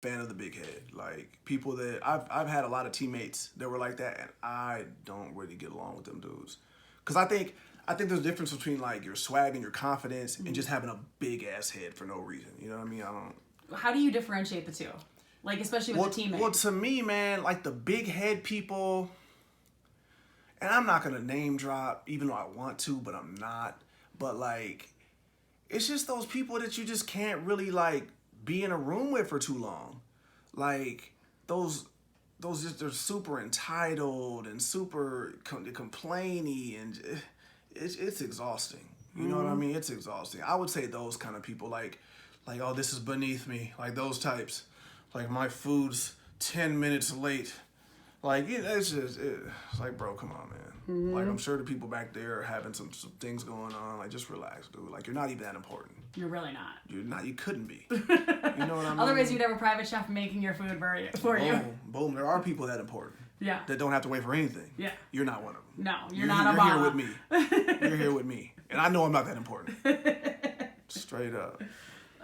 fan of the big head. Like people that I've had a lot of teammates that were like that, and I don't really get along with them dudes. Cause I think there's a difference between like your swag and your confidence and just having a big ass head for no reason. You know what I mean? I don't. How do you differentiate the two? Like especially with the teammates. Well, to me, man, like the big head people, and I'm not gonna name drop, even though I want to, but I'm not. But like, it's just those people that you just can't really like be in a room with for too long. Like those just they're super entitled and super complainy, and it's exhausting. You know what I mean? It's exhausting. I would say those kind of people, like oh, this is beneath me, like those types. Like my food's 10 minutes late. Like it's like, bro, come on, man. Like I'm sure the people back there are having some things going on. Like just relax, dude. Like you're not even that important. You're really not. You're not. You couldn't be. You know what I mean? Otherwise, you'd have a private chef making your food for you. Boom, boom. There are people that important. Yeah. That don't have to wait for anything. Yeah. You're not one of them. No, you're not You're Obama. here with me. You're here with me, and I know I'm not that important. Straight up.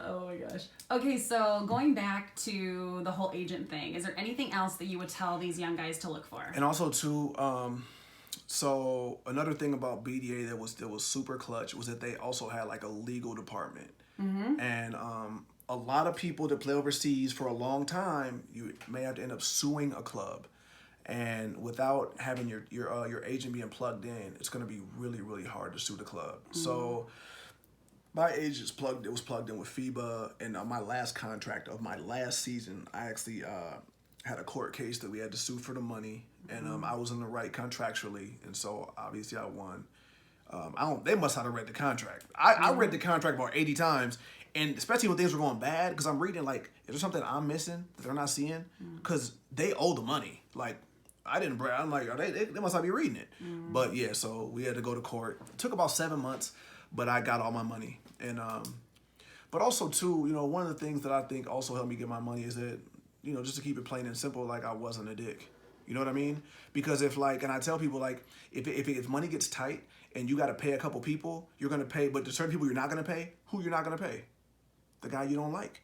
Oh my gosh. Okay, so going back to the whole agent thing, is there anything else that you would tell these young guys to look for? And also too, so another thing about BDA that was super clutch was that they also had like a legal department, and a lot of people that play overseas for a long time, you may have to end up suing a club, and without having your agent being plugged in, it's going to be really really hard to sue the club. So. My agent was plugged in with FIBA, and on my last contract of my last season, I actually had a court case that we had to sue for the money, and I was in the right contractually, and so obviously I won. They must have read the contract. I read the contract about 80 times, and especially when things were going bad, because I'm reading like, is there something I'm missing that they're not seeing? Because they owe the money. Like I didn't brag. I'm like, they must not be reading it. But yeah, so we had to go to court. It took about 7 months, but I got all my money. And but also too, you know, one of the things that I think also helped me get my money is that, you know, just to keep it plain and simple, like I wasn't a dick. You know what I mean? Because if like, and I tell people like, if money gets tight and you got to pay a couple people, you're gonna pay. But there's certain people you're not gonna pay. Who you're not gonna pay? The guy you don't like.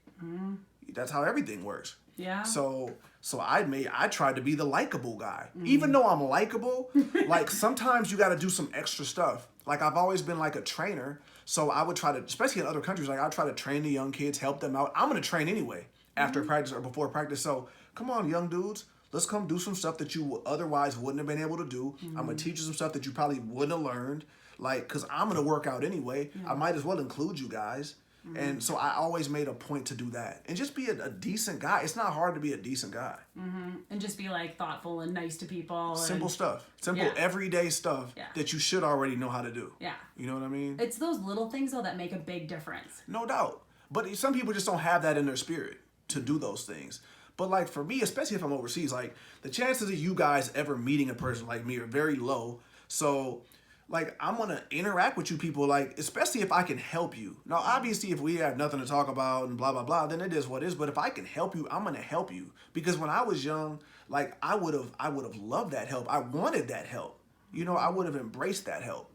That's how everything works. Yeah. So I tried to be the likable guy. Even though I'm likable, like sometimes you got to do some extra stuff. Like I've always been like a trainer. So I would try to, especially in other countries, like I try to train the young kids, help them out. I'm going to train anyway after practice or before practice. So come on, young dudes, let's come do some stuff that you otherwise wouldn't have been able to do. I'm going to teach you some stuff that you probably wouldn't have learned. Like, because I'm going to work out anyway. I might as well include you guys. And so I always made a point to do that. And just be a decent guy. It's not hard to be a decent guy. And just be like thoughtful and nice to people. Simple stuff. Simple everyday stuff that you should already know how to do. Yeah. You know what I mean? It's those little things though that make a big difference. No doubt. But some people just don't have that in their spirit to do those things. But like for me, especially if I'm overseas, like the chances of you guys ever meeting a person like me are very low. So like, I'm going to interact with you people, like, especially if I can help you. Now, obviously, if we have nothing to talk about and blah, blah, blah, then it is what it is. But if I can help you, I'm going to help you. Because when I was young, like, I would have loved that help. I wanted that help. You know, I would have embraced that help.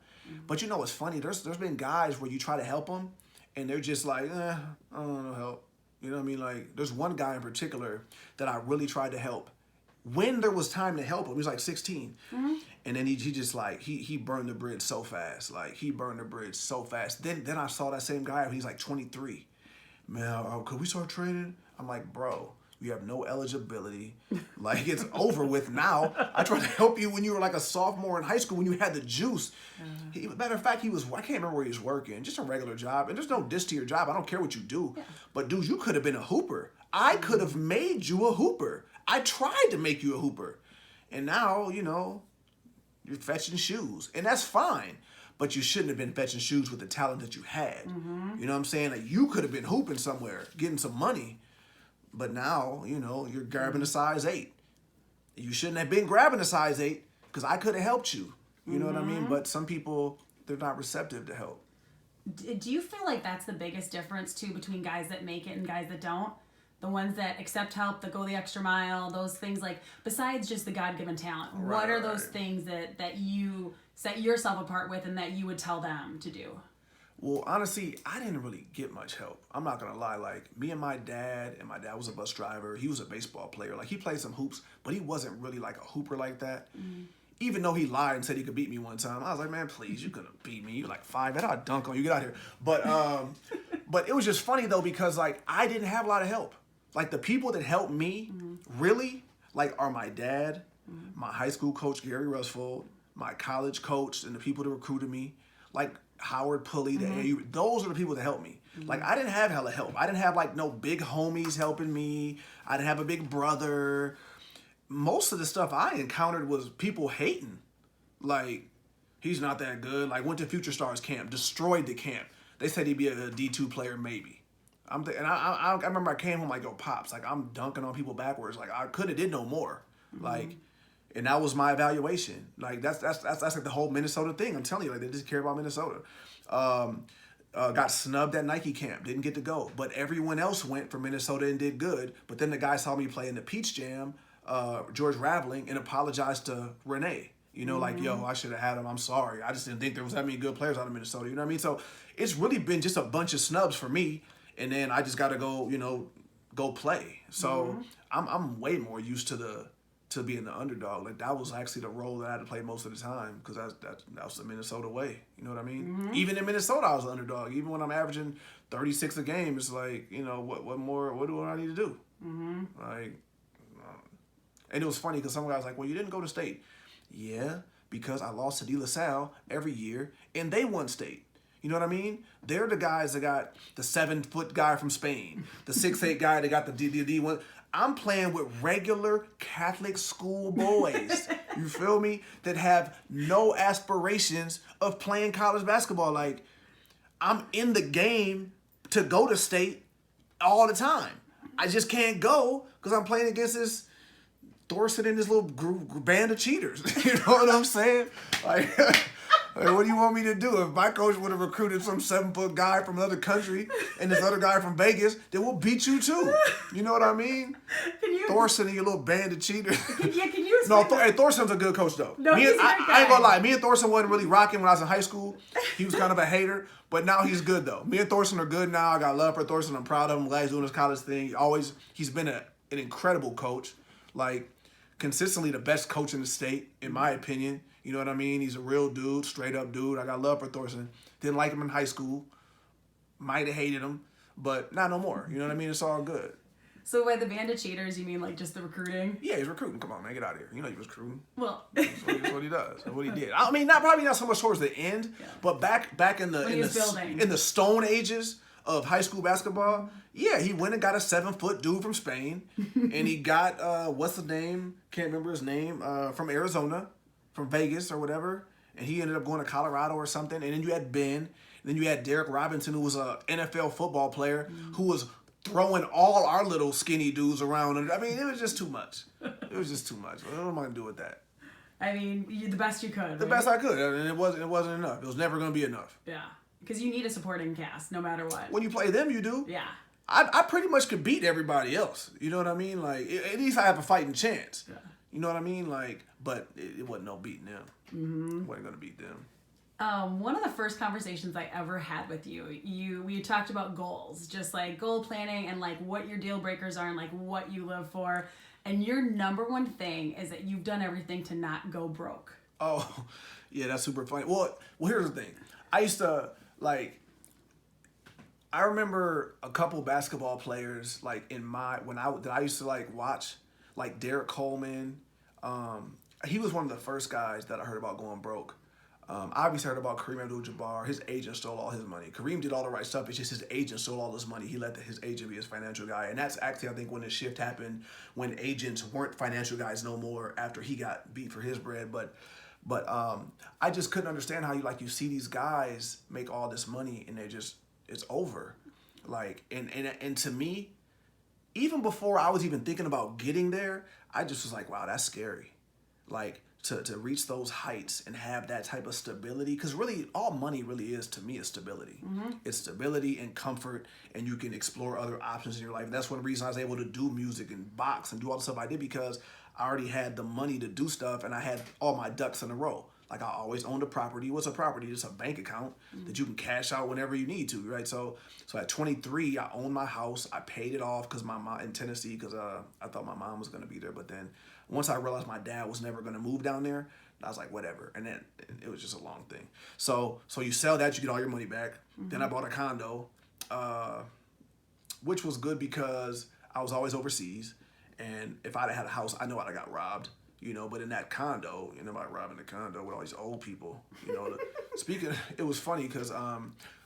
But, you know, it's funny. There's been guys where you try to help them, and they're just like, I don't want no help. You know what I mean? Like, there's one guy in particular that I really tried to help. When there was time to help him, he was like 16. And then he just like, he burned the bridge so fast. Like, he burned the bridge so fast. Then I saw that same guy when he's like 23. Man, could we start training? I'm like, bro, you have no eligibility. Like, it's over with now. I tried to help you when you were like a sophomore in high school when you had the juice. Matter of fact, I can't remember where he was working. Just a regular job. And there's no diss to your job. I don't care what you do. Yeah. But, dude, you could have been a hooper. I could have made you a hooper. I tried to make you a hooper. And now, you know, you're fetching shoes. And that's fine. But you shouldn't have been fetching shoes with the talent that you had. You know what I'm saying? Like, you could have been hooping somewhere, getting some money. But now, you know, you're grabbing a size 8. You shouldn't have been grabbing a size 8 because I could have helped you. You know what I mean? But some people, they're not receptive to help. Do you feel like that's the biggest difference, too, between guys that make it and guys that don't? The ones that accept help, that go the extra mile, those things, like, besides just the God-given talent, what are those things that you set yourself apart with and that you would tell them to do? Well, honestly, I didn't really get much help. I'm not gonna lie. Like me and my dad was a bus driver. He was a baseball player. Like he played some hoops, but he wasn't really like a hooper like that. Even though he lied and said he could beat me one time, I was like, man, please, you couldn't beat me. You're like 5'8", I'll dunk on you. Get out here. But it was just funny though because like I didn't have a lot of help. Like the people that helped me really like are my dad, my high school coach Gary Rusfold, my college coach, and the people that recruited me. Like Howard Pulley, the AU, those are the people that helped me. Like I didn't have hella help. I didn't have like no big homies helping me. I didn't have a big brother. Most of the stuff I encountered was people hating. Like, he's not that good. Like went to Future Stars camp, destroyed the camp. They said he'd be a D2 player maybe. I remember I came home like, yo, Pops, like I'm dunking on people backwards. Like I could have did no more. Like, and that was my evaluation. Like that's like the whole Minnesota thing. I'm telling you, like they just care about Minnesota. Got snubbed at Nike camp, didn't get to go. But everyone else went for Minnesota and did good. But then the guy saw me play in the Peach Jam, George Raveling, and apologized to Renee. You know, like, yo, I should have had him. I'm sorry. I just didn't think there was that many good players out of Minnesota. You know what I mean? So it's really been just a bunch of snubs for me. And then I just got to go, go play. So I'm way more used to being the underdog. Like that was actually the role that I had to play most of the time because that was the Minnesota way. You know what I mean? Even in Minnesota, I was the underdog. Even when I'm averaging 36 a game, it's like, what do I need to do? Like, and it was funny because some guys like, well, you didn't go to state. Yeah, because I lost to De La Salle every year and they won state. You know what I mean? They're the guys that got the 7-foot guy from Spain, the 6'8" guy that got the D1. I'm playing with regular Catholic school boys, you feel me, that have no aspirations of playing college basketball. Like, I'm in the game to go to state all the time. I just can't go because I'm playing against this Thorson and this little band of cheaters. You know what I'm saying? Like, what do you want me to do? If my coach would have recruited some 7-foot guy from another country and this other guy from Vegas, then we'll beat you too. You know what I mean? Thorson and your little band of cheaters. Can you explain Hey, Thorson's a good coach though. No, he's a great guy. I ain't gonna lie. Me and Thorson wasn't really rocking when I was in high school. He was kind of a hater, but now he's good though. Me and Thorson are good now. I got love for Thorson. I'm proud of him. Glad he's doing his college thing. He's been an incredible coach. Like, consistently the best coach in the state, in my opinion. You know what I mean? He's a real dude, straight up dude. I got love for Thorson. Didn't like him in high school. Might have hated him, but not no more. You know what I mean? It's all good. So by the band of cheaters, you mean like just the recruiting? Yeah, he's recruiting. Come on, man, get out of here. You know he was recruiting. Well, that's what he does. That's what he did. I mean, probably not so much towards the end, but back in the stone ages of high school basketball, yeah, he went and got a 7-foot dude from Spain, and he got what's the name? Can't remember his name. From Arizona, from Vegas or whatever, and he ended up going to Colorado or something. And then you had Ben, and then you had Derek Robinson, who was a NFL football player who was throwing all our little skinny dudes around. I mean, it was just too much. It was just too much. What am I gonna do with that? I mean, the best you could. The best I could, and it wasn't enough. It was never gonna be enough. Yeah, because you need a supporting cast, no matter what. When you play them, you do. Yeah. I pretty much could beat everybody else. You know what I mean? Like, at least I have a fighting chance. Yeah. You know what I mean? Like, but it wasn't no beating them. Wasn't gonna beat them. One of the first conversations I ever had with we talked about goals, just like goal planning and like what your deal breakers are and like what you live for. And your number one thing is that you've done everything to not go broke. Oh, yeah, that's super funny. Well, here's the thing. I used to I remember a couple basketball players like that I used to like watch, like Derek Coleman. He was one of the first guys that I heard about going broke. I obviously heard about Kareem Abdul-Jabbar. His agent stole all his money. Kareem did all the right stuff. It's just his agent stole all his money. He let his agent be his financial guy. And that's actually, I think, when the shift happened, when agents weren't financial guys no more after he got beat for his bread. But I just couldn't understand how you see these guys make all this money and it's over. Like, and to me, even before I was even thinking about getting there, I just was like, wow, that's scary. Like, to reach those heights and have that type of stability, because really all money really is to me is stability. It's stability and comfort, and you can explore other options in your life. And that's one reason I was able to do music and box and do all the stuff I did, because I already had the money to do stuff and I had all my ducks in a row. Like I always owned a property. What's a property? It's a bank account that you can cash out whenever you need to, right? So at 23, I owned my house. I paid it off because my mom in Tennessee, because I thought my mom was gonna be there. But then once I realized my dad was never gonna move down there, I was like, whatever. And then it was just a long thing. So you sell that, you get all your money back. Then I bought a condo, which was good because I was always overseas. And if I'd had a house, I know I'd have got robbed, you know. But in that condo, you know, about robbing the condo with all these old people, you know. It was funny because,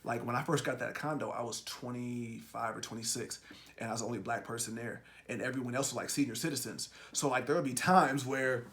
like, when I first got that condo, I was 25 or 26, and I was the only black person there. And everyone else was, like, senior citizens. So, like, there would be times where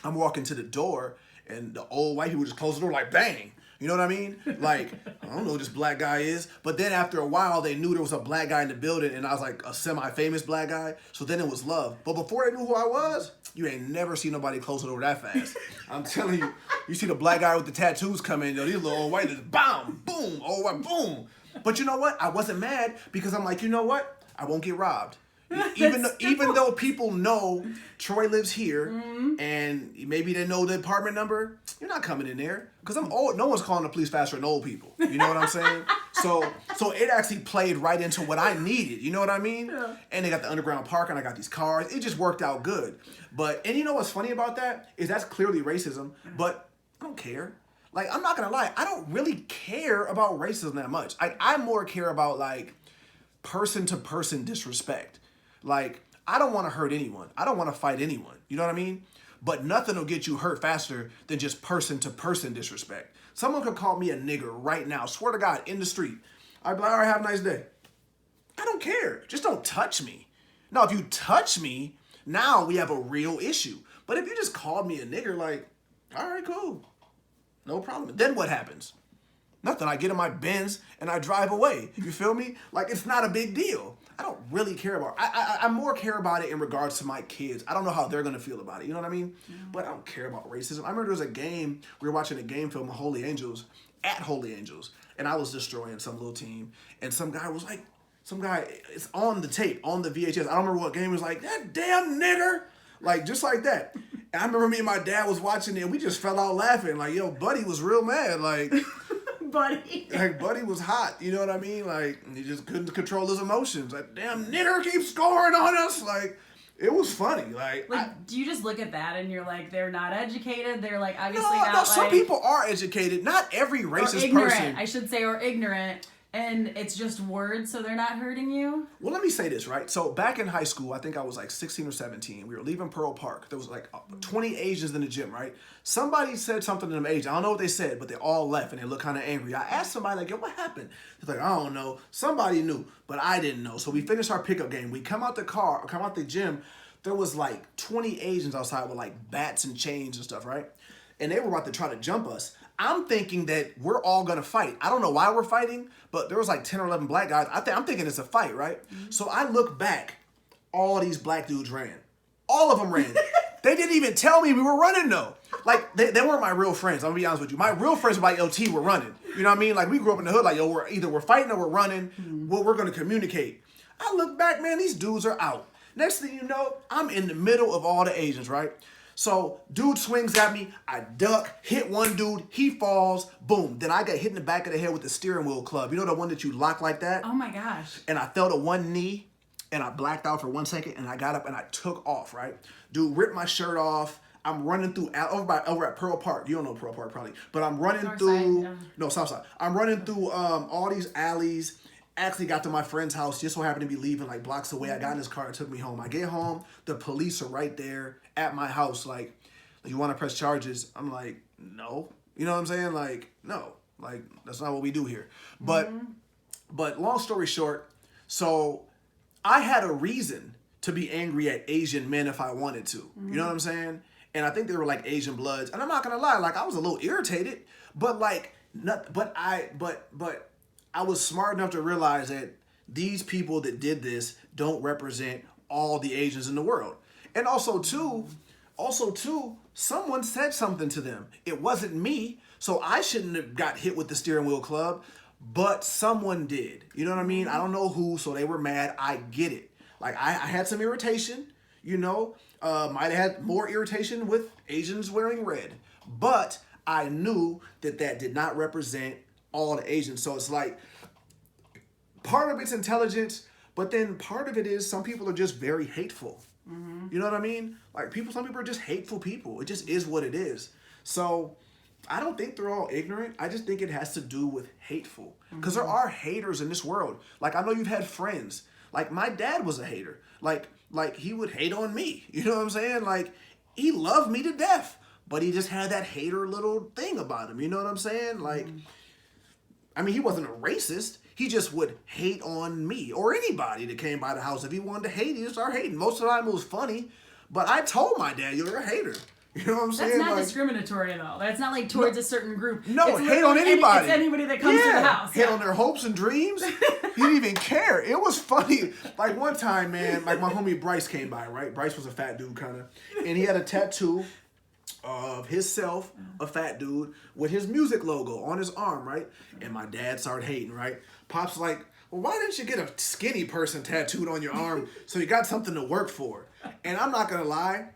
I'm walking to the door, and the old white people just close the door, like, bang. You know what I mean? Like, I don't know who this black guy is. But then after a while, they knew there was a black guy in the building, and I was like a semi-famous black guy. So then it was love. But before they knew who I was, you ain't never seen nobody close the door that fast. I'm telling you, you see the black guy with the tattoos come in, these little old white, just bam, boom, old white, boom. But you know what? I wasn't mad because I'm like, you know what? I won't get robbed. Even though people know Troy lives here, and maybe they know the apartment number, you're not coming in there because I'm old. No one's calling the police faster than old people. You know what I'm saying? So it actually played right into what I needed. You know what I mean? Yeah. And they got the underground park, and I got these cars. It just worked out good. And you know what's funny about that is that's clearly racism, but I don't care. Like, I'm not gonna lie, I don't really care about racism that much. I more care about like person to person disrespect. Like, I don't want to hurt anyone. I don't want to fight anyone. You know what I mean? But nothing will get you hurt faster than just person-to-person disrespect. Someone could call me a nigger right now, swear to God, in the street. I'd be like, all right, have a nice day. I don't care. Just don't touch me. Now, if you touch me, now we have a real issue. But if you just called me a nigger, like, all right, cool. No problem. Then what happens? Nothing. I get in my Benz and I drive away. You feel me? Like, it's not a big deal. I don't really care about it. I more care about it in regards to my kids. I don't know how they're going to feel about it. You know what I mean? Yeah. But I don't care about racism. I remember there was a game, we were watching a game film, Holy Angels, at Holy Angels. And I was destroying some little team. And some guy was like, it's on the tape, on the VHS. I don't remember what game, it was like, that damn nigger. Like, just like that. And I remember me and my dad was watching it, and we just fell out laughing. Like, yo, Buddy was real mad. Like... Buddy. Like, Buddy was hot, you know what I mean? Like, he just couldn't control his emotions. Like, damn nigger keeps scoring on us. Like, it was funny. Like do you just look at that and you're like, they're not educated? They're like, obviously no, not no, some people are educated. Not every racist ignorant, person. I should say, or ignorant. And it's just words, so they're not hurting you? Well, let me say this, right? So back in high school, I think I was like 16 or 17. We were leaving Pearl Park. There was like 20 Asians in the gym, right? Somebody said something to them Asians. I don't know what they said, but they all left and they looked kind of angry. I asked somebody, like, yo, what happened? They're like, I don't know. Somebody knew, but I didn't know. So we finished our pickup game. We come out the gym. There was like 20 Asians outside with like bats and chains and stuff, right? And they were about to try to jump us. I'm thinking that we're all gonna fight. I don't know why we're fighting, but there was like 10 or 11 black guys. I'm thinking it's a fight, right? Mm-hmm. So I look back, all these black dudes ran. All of them ran. They didn't even tell me we were running though. Like, they weren't my real friends, I'm gonna be honest with you. My real friends were like, yo, T, we're running. You know what I mean? Like, we grew up in the hood, like, yo, we're fighting or we're running. Mm-hmm. Well, we're gonna communicate. I look back, man, these dudes are out. Next thing you know, I'm in the middle of all the Asians, right? So, dude swings at me, I duck, hit one dude, he falls, boom. Then I got hit in the back of the head with the steering wheel club. You know the one that you lock like that? Oh my gosh. And I fell to one knee, and I blacked out for 1 second, and I got up and I took off, right? Dude ripped my shirt off. I'm running through, over at Pearl Park. You don't know Pearl Park probably. But I'm running Southside. I'm running through all these alleys. Actually got to my friend's house, just so happened to be leaving like blocks away. I got in his car and took me home. I get home, the police are right there at my house. Like, you want to press charges? I'm like, no. You know what I'm saying? Like, no. Like, that's not what we do here. But long story short, so I had a reason to be angry at Asian men if I wanted to. Mm-hmm. You know what I'm saying? And I think they were like Asian Bloods. And I'm not gonna lie, like I was a little irritated, but like, I was smart enough to realize that these people that did this don't represent all the Asians in the world. And also too, someone said something to them. It wasn't me, so I shouldn't have got hit with the steering wheel club, but someone did. You know what I mean? I don't know who, so they were mad. I get it. Like, I had some irritation, you know. Might have had more irritation with Asians wearing red. But I knew that that did not represent all the Asians. So it's like, part of it's intelligence, but then part of it is some people are just very hateful. You know what I mean? Like some people are just hateful people. It just is what it is. So I don't think they're all ignorant. I just think it has to do with hateful. Because there are haters in this world. Like, I know you've had friends. Like, my dad was a hater. Like he would hate on me. You know what I'm saying? Like, he loved me to death. But he just had that hater little thing about him. You know what I'm saying? Like, I mean, he wasn't a racist. He just would hate on me or anybody that came by the house. If he wanted to hate, he'd start hating. Most of the time it was funny. But I told my dad, you're a hater. You know what I'm saying? That's not like, discriminatory, though. That's not like towards a certain group. No, it's hate on anybody. It's anybody that comes to the house. Hate on their hopes and dreams. He didn't even care. It was funny. Like one time, man, like my homie Bryce came by, right? Bryce was a fat dude, kind of. And he had a tattoo of himself, a fat dude, with his music logo on his arm, right? And my dad started hating, right? Pop's like, well, why didn't you get a skinny person tattooed on your arm so you got something to work for? And I'm not going to lie,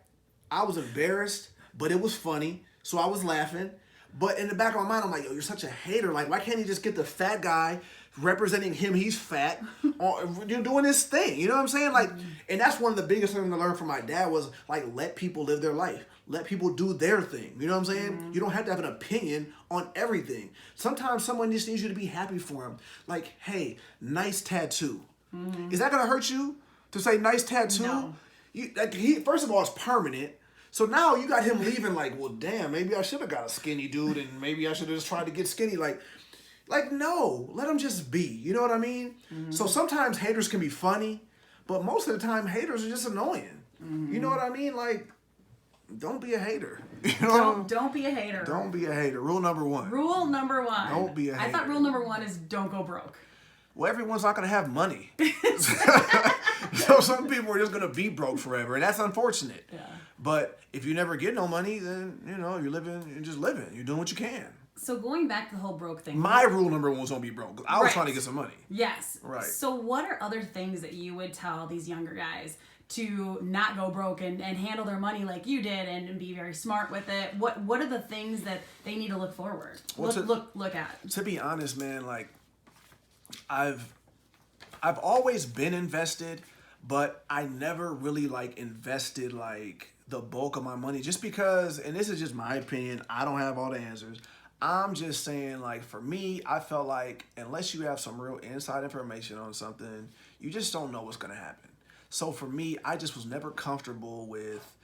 I was embarrassed, but it was funny, so I was laughing. But in the back of my mind, I'm like, yo, you're such a hater. Like, why can't he just get the fat guy representing him? He's fat, doing his thing. You know what I'm saying? Like, and that's one of the biggest things I learned from my dad was, like, let people live their life. Let people do their thing. You know what I'm saying? You don't have to have an opinion on everything. Sometimes someone just needs you to be happy for them. Like, hey, nice tattoo. Is that going to hurt you to say nice tattoo? No. First of all, it's permanent. So now you got him leaving like, well, damn, maybe I should have got a skinny dude and maybe I should have just tried to get skinny. Like, no, let him just be. You know what I mean? So sometimes haters can be funny, but most of the time haters are just annoying. You know what I mean? Like, don't be a hater. You know? Don't be a hater. Don't be a hater. Rule number one. Rule number one. Don't be a hater. I thought rule number one is don't go broke. Well, everyone's not going to have money. So some people are just going to be broke forever, and that's unfortunate. Yeah. But if you never get no money, then, you know, you're just living. You're doing what you can. So going back to the whole broke thing. My rule number one was don't be broke. 'Cause I was Right. trying to get some money. Yes. Right. So what are other things that you would tell these younger guys to not go broke and handle their money like you did and be very smart with it? What are the things that they need to look forward? Well, Look at. To be honest, man, like I've always been invested, but I never really like invested like the bulk of my money just because, and this is just my opinion, I don't have all the answers. I'm just saying, like, for me, I felt like unless you have some real inside information on something, you just don't know what's going to happen. So for me, I just was never comfortable with,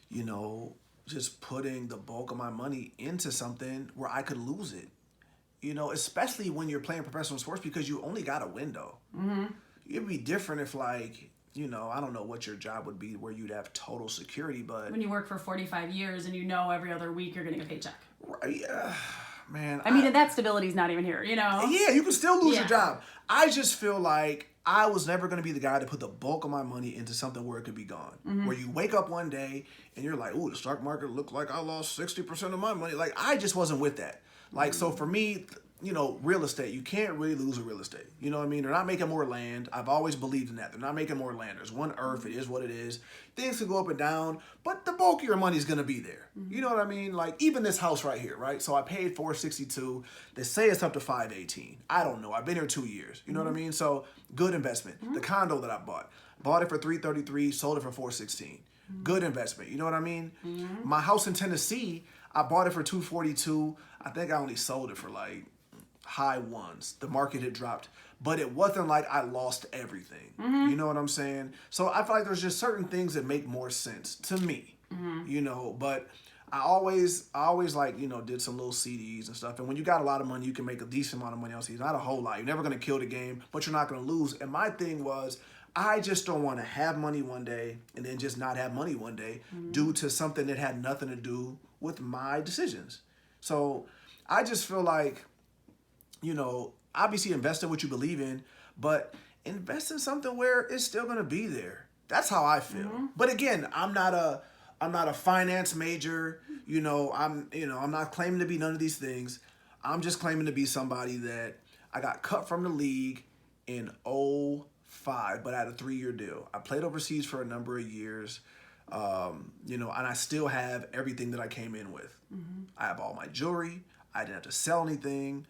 you know, just putting the bulk of my money into something where I could lose it. You know, especially when you're playing professional sports because you only got a window. It'd be different if, like, you know, I don't know what your job would be where you'd have total security, but... When you work for 45 years and you know every other week you're getting a paycheck. Right, man. I mean, and that stability's not even here, you know? Yeah, you can still lose your Yeah. job. I just feel like I was never going to be the guy to put the bulk of my money into something where it could be gone. Where you wake up one day and you're like, ooh, the stock market looked like I lost 60% of my money. Like, I just wasn't with that. Like, so for me, you know, real estate, you can't really lose a real estate. You know what I mean? They're not making more land. I've always believed in that. They're not making more land. There's one earth. It is what it is. Things can go up and down, but the bulk of your money is going to be there. You know what I mean? Like, even this house right here, right? So I paid $462. They say it's up to $518. I don't know. I've been here 2 years. You know what I mean? So good investment. The condo that I bought it for $333, sold it for $416. Good investment. You know what I mean? My house in Tennessee, I bought it for $242. I think I only sold it for like high ones. The market had dropped, but it wasn't like I lost everything. You know what I'm saying? So I feel like there's just certain things that make more sense to me, you know, but I always like, you know, did some little CDs and stuff. And when you got a lot of money, you can make a decent amount of money on CDs. Not a whole lot. You're never going to kill the game, but you're not going to lose. And my thing was, I just don't want to have money one day and then just not have money one day due to something that had nothing to do with my decisions. So I just feel like, you know, obviously invest in what you believe in, but invest in something where it's still going to be there. That's how I feel. But again, I'm not a finance major. You know, I'm not claiming to be none of these things. I'm just claiming to be somebody that I got cut from the league in '05, but I had a 3-year deal. I played overseas for a number of years. You know, and I still have everything that I came in with. I have all my jewelry. I didn't have to sell anything.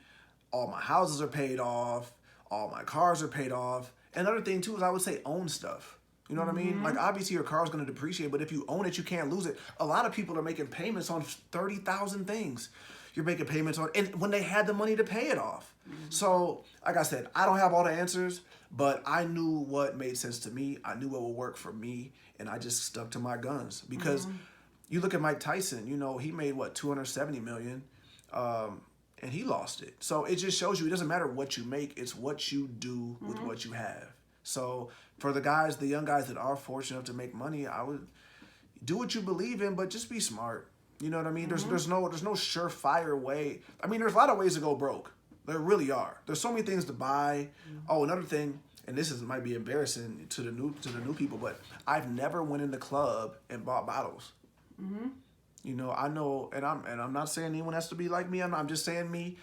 All my houses are paid off. All my cars are paid off. And another thing too is I would say own stuff. You know what I mean? Like, obviously your car is going to depreciate, but if you own it, you can't lose it. A lot of people are making payments on 30,000 things. You're making payments on, and when they had the money to pay it off. So, like I said, I don't have all the answers, but I knew what made sense to me. I knew what would work for me, and I just stuck to my guns. Because you look at Mike Tyson, you know, he made, what, $270 million, and he lost it. So it just shows you it doesn't matter what you make, it's what you do with what you have. So for the guys, the young guys that are fortunate enough to make money, I would do what you believe in, but just be smart. You know what I mean? There's no surefire way. I mean, there's a lot of ways to go broke. There really are. There's so many things to buy. Oh, another thing, and this might be embarrassing to the new people, but I've never went in the club and bought bottles. You know, I know, and I'm not saying anyone has to be like me. I'm just saying me.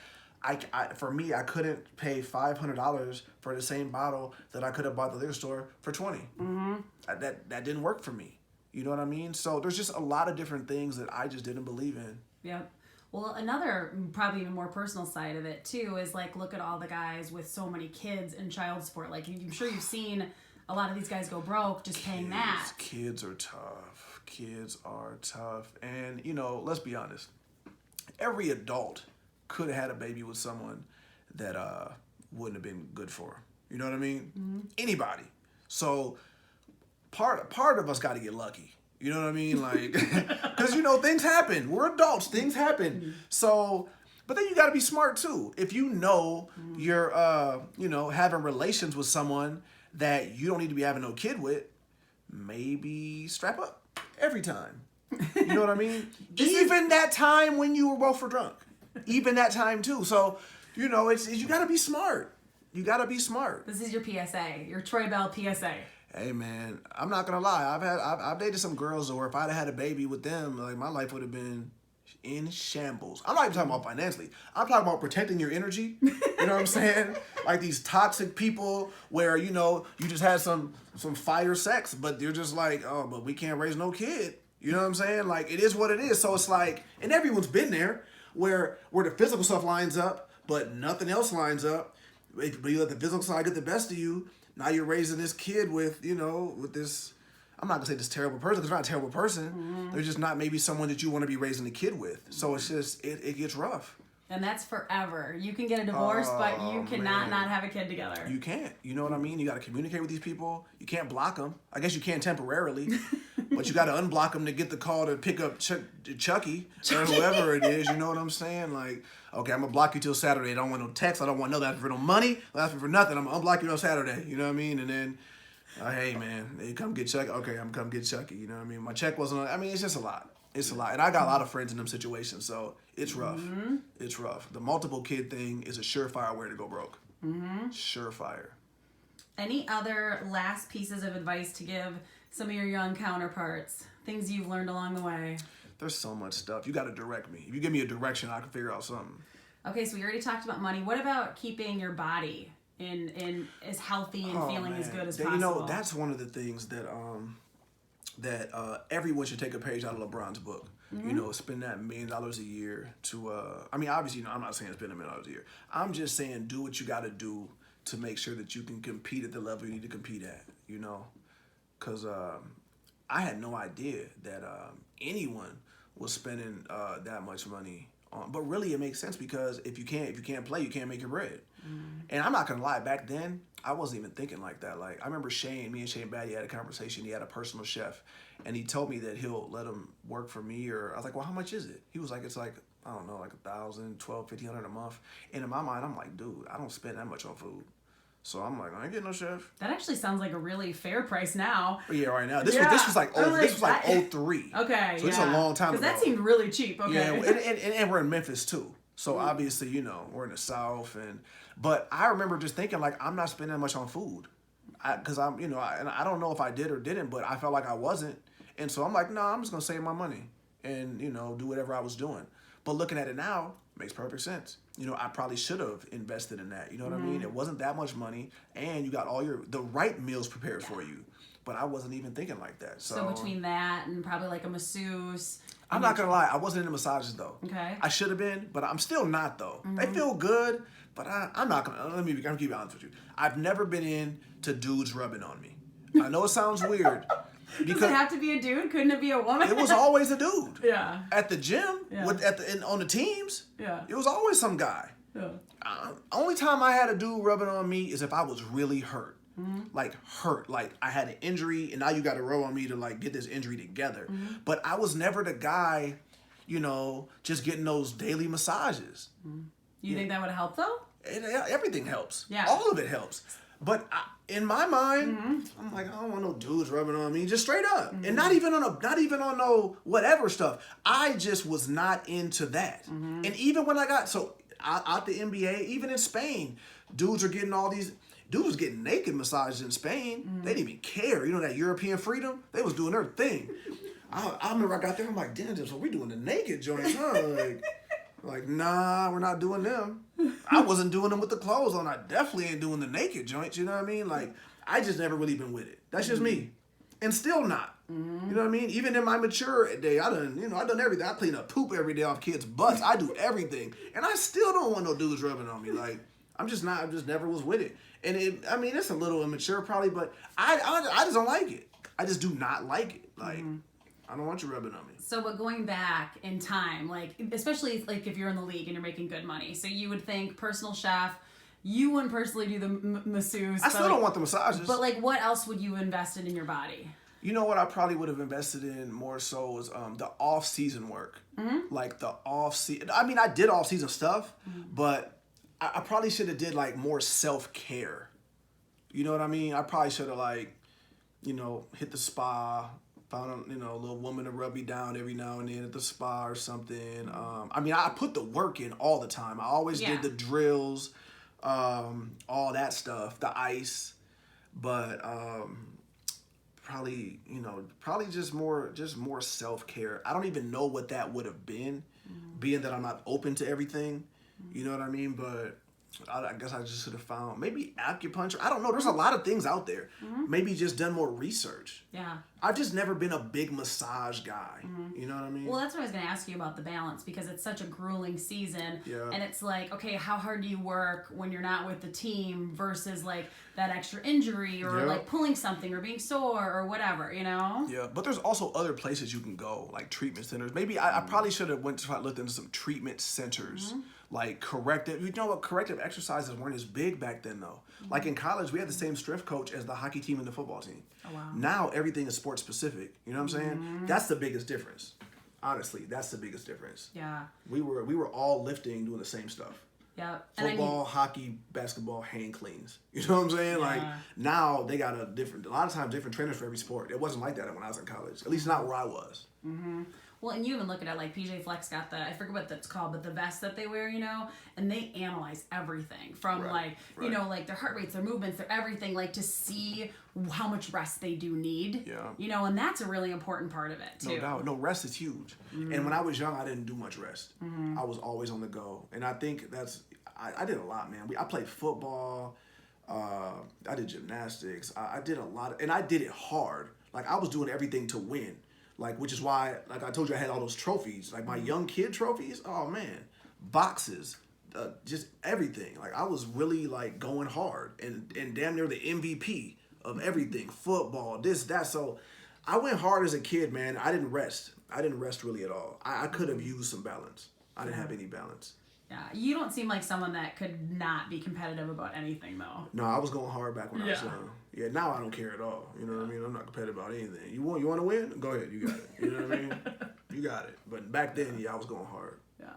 For me, I couldn't pay $500 for the same bottle that I could have bought at the liquor store for $20. That didn't work for me. You know what I mean? So there's just a lot of different things that I just didn't believe in. Yep. Well, another probably even more personal side of it too is like, look at all the guys with so many kids and child support. Like, I'm sure you've seen a lot of these guys go broke just paying that. Kids are tough. Kids are tough. And, you know, let's be honest. Every adult could have had a baby with someone that wouldn't have been good for her. You know what I mean? Anybody. So part of us got to get lucky. You know what I mean? Like, because, you know, things happen. We're adults. Things happen. So, but then you got to be smart too. If you know you're, you know, having relations with someone that you don't need to be having no kid with, maybe strap up every time. You know what I mean? Even that time when you were both for drunk. Even that time too. So, you know, it's you got to be smart. You got to be smart. This is your PSA, your Troy Bell PSA. Hey man, I'm not gonna lie. I've dated some girls where if I'd have had a baby with them, like my life would have been in shambles. I'm not even talking about financially. I'm talking about protecting your energy. You know what I'm saying? Like these toxic people where, you know, you just had some fire sex, but you're just like, oh, but we can't raise no kid. You know what I'm saying? Like, it is what it is. So it's like, and everyone's been there where the physical stuff lines up, but nothing else lines up. But you let the physical side get the best of you. Now you're raising this kid with, you know, with this, I'm not going to say this terrible person, because they're not a terrible person. They're just not maybe someone that you want to be raising a kid with. So it's just, it gets rough. And that's forever. You can get a divorce, but you cannot not have a kid together. You can't. You know what I mean? You got to communicate with these people. You can't block them. I guess you can temporarily, but you got to unblock them to get the call to pick up Chucky or whoever it is. You know what I'm saying? Like, okay, I'm going to block you till Saturday. I don't want no text. I don't want no asking for no money. I'm asking for nothing. I'm going to unblock you on Saturday. You know what I mean? And then, hey, man, hey, come get Chucky. Okay, I'm come get Chucky. You know what I mean? My check wasn't on. I mean, it's just a lot. It's a lot. And I got a lot of friends in them situations, so it's rough. It's rough. The multiple kid thing is a surefire way to go broke. Surefire. Any other last pieces of advice to give some of your young counterparts? Things you've learned along the way? There's so much stuff. You got to direct me. If you give me a direction, I can figure out something. Okay, so we already talked about money. What about keeping your body in as healthy and feeling as good as possible? You know, that's one of the things that everyone should take a page out of LeBron's book. You know, spend that $1 million a year to, I mean, obviously, you know, I'm not saying spend $1 million a year. I'm just saying do what you got to do to make sure that you can compete at the level you need to compete at, you know? Because I had no idea that anyone was spending that much money on. But really, it makes sense because if you can't play, you can't make your bread. And I'm not going to lie, back then, I wasn't even thinking like that. Like, I remember me and Shane Batty had a conversation. He had a personal chef, and he told me that he'll let him work for me. Or I was like, well, how much is it? He was like, it's like, I don't know, like $1,000, $1,200, $1,500 a month. And in my mind, I'm like, dude, I don't spend that much on food. So I'm like, I ain't getting no chef. That actually sounds like a really fair price now. Yeah, right now. This was like 03. Okay, so it's a long time ago. Because that seemed really cheap. Okay. Yeah, and we're in Memphis too. So obviously, you know, we're in the South, but I remember just thinking like I'm not spending that much on food, because I'm, you know, and I don't know if I did or didn't, but I felt like I wasn't, and so I'm like, no, I'm just gonna save my money and, you know, do whatever I was doing. But looking at it now, makes perfect sense. You know, I probably should have invested in that. You know what I mean? It wasn't that much money, and you got all the right meals prepared for you. but I wasn't even thinking like that. So between that and probably like a masseuse. I'm not gonna lie, I wasn't into massages though. Okay. I should have been, but I'm still not though. They feel good, but I'm not gonna. I'm gonna keep it honest with you. I've never been into dudes rubbing on me. I know it sounds weird. Does it have to be a dude? Couldn't it be a woman? It was always a dude. Yeah. At the gym, Yeah. on the teams, Yeah. it was always some guy. Yeah. Only time I had a dude rubbing on me is if I was really hurt. Like hurt, like I had an injury and now you got to rub on me to like get this injury together. But I was never the guy, just getting those daily massages. You think that would help though? Everything helps. Yeah. All of it helps. But in my mind, I'm like, I don't want no dudes rubbing on me, just straight up, and not even on no whatever stuff. I just was not into that. And even when I got out the NBA, even in Spain, dudes are getting all these. Dudes was getting naked massages in Spain. They didn't even care. That European freedom, they was doing their thing. I remember I got there. I'm like, damn, so we doing the naked joints, huh? Like, nah, we're not doing them. I wasn't doing them with the clothes on. I definitely ain't doing the naked joints. You know what I mean? Like, I just never really been with it. That's just me, and still not. You know what I mean? Even in my mature day, I done everything. I clean up poop every day off kids' butts. I do everything, and I still don't want no dudes rubbing on me. Like, I'm just not. I just never was with it. And it's a little immature probably, but I just don't like it. I just do not like it. Like, I don't want you rubbing on me. So, but going back in time, like, especially like if you're in the league and you're making good money, so you would think personal chef, you wouldn't personally do the masseuse. I still don't want the massages. But like, what else would you invest in your body? You know what I probably would have invested in more so was the off-season work. Like the off-season. I mean, I did off-season stuff, but I probably should have did like more self-care. You know what I mean? I probably should have like, hit the spa, found a little woman to rub me down every now and then at the spa or something. I put the work in all the time. I always did the drills, all that stuff, the ice, but probably just more self-care. I don't even know what that would have been, being that I'm not open to everything. You know what I mean? But I guess I just should have found maybe acupuncture. I don't know. There's a lot of things out there. Maybe just done more research. Yeah. I've just never been a big massage guy. You know what I mean? Well, that's what I was going to ask you about the balance, because it's such a grueling season. Yeah. And it's like, okay, how hard do you work when you're not with the team versus like that extra injury or like pulling something or being sore or whatever, Yeah, but there's also other places you can go, like treatment centers. Maybe I probably should have looked into some treatment centers. Like corrective, corrective exercises weren't as big back then though. Like in college, we had the same strength coach as the hockey team and the football team. Oh, wow. Now everything is sports specific. You know what I'm saying? That's the biggest difference. Honestly, that's the biggest difference. Yeah. We were all lifting, doing the same stuff. Yeah. Football, hockey, basketball, hand cleans. You know what I'm saying? Yeah. Like now they got a lot of times different trainers for every sport. It wasn't like that when I was in college. At least not where I was. Well, and you even look at it like PJ Flex got I forget what that's called, but the vest that they wear, and they analyze everything from like their heart rates, their movements, their everything, like to see how much rest they do need. Yeah. And that's a really important part of it too. No doubt. No, rest is huge. And when I was young, I didn't do much rest. I was always on the go. And I think I did a lot, man. I played football. I did gymnastics. I did a lot, and I did it hard. Like I was doing everything to win. Like, which is why, like I told you, I had all those trophies. Like my young kid trophies. Oh man, boxes, just everything. Like I was really like going hard and damn near the MVP of everything. Football, this, that. So I went hard as a kid, man. I didn't rest. I didn't rest really at all. I could have used some balance. I didn't have any balance. Yeah, you don't seem like someone that could not be competitive about anything, though. No, I was going hard back when I was young. Yeah, now I don't care at all. You know what I mean? I'm not competitive about anything. You want to win? Go ahead, you got it. You know what I mean? You got it. But back then, I was going hard. Yeah.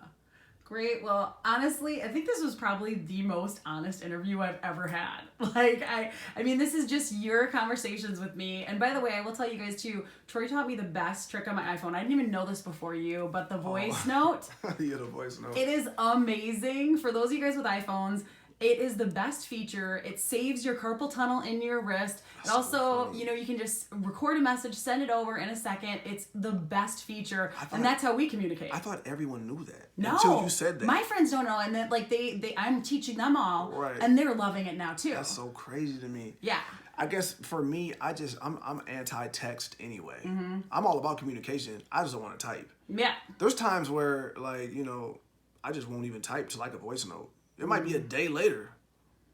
Great. Well, honestly, I think this was probably the most honest interview I've ever had. Like, I mean, this is just your conversations with me. And by the way, I will tell you guys too, Troy taught me the best trick on my iPhone. I didn't even know this before you, but the voice note. Yeah, the voice note. It is amazing. For those of you guys with iPhones, it is the best feature. It saves your carpal tunnel in your wrist. And also, you can just record a message, send it over in a second. It's the best feature. And that's how we communicate. I thought everyone knew that. No. Until you said that. My friends don't know. And then, like, I'm teaching them all. Right. And they're loving it now, too. That's so crazy to me. Yeah. I guess for me, I'm anti-text anyway. I'm all about communication. I just don't want to type. Yeah. There's times where, like, you know, I just won't even type to like a voice note. It might be a day later.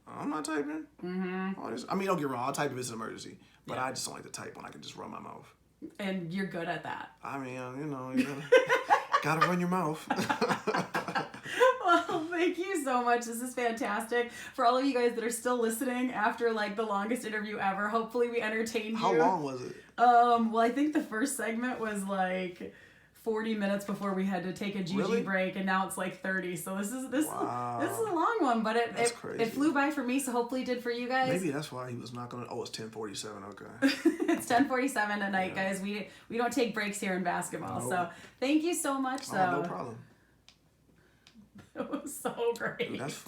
I'm not typing. I mean, don't get me wrong. I'll type if it's an emergency, but I just don't like to type when I can just run my mouth. And you're good at that. I mean, you know, you gotta run your mouth. Well, thank you so much. This is fantastic. For all of you guys that are still listening after like the longest interview ever, hopefully we entertained you. How long was it? Well, I think the first segment was like 40 minutes before we had to take a GG Really? break, and now it's like 30. So this is Wow. this is a long one, but it crazy. flew by for me. So hopefully it did for you guys. Maybe that's why he was not gonna. Oh, it's 10:47. Okay. It's 10:47 at night, guys. We don't take breaks here in basketball. No. So thank you so much. Oh, no problem. It was so great. Dude, that's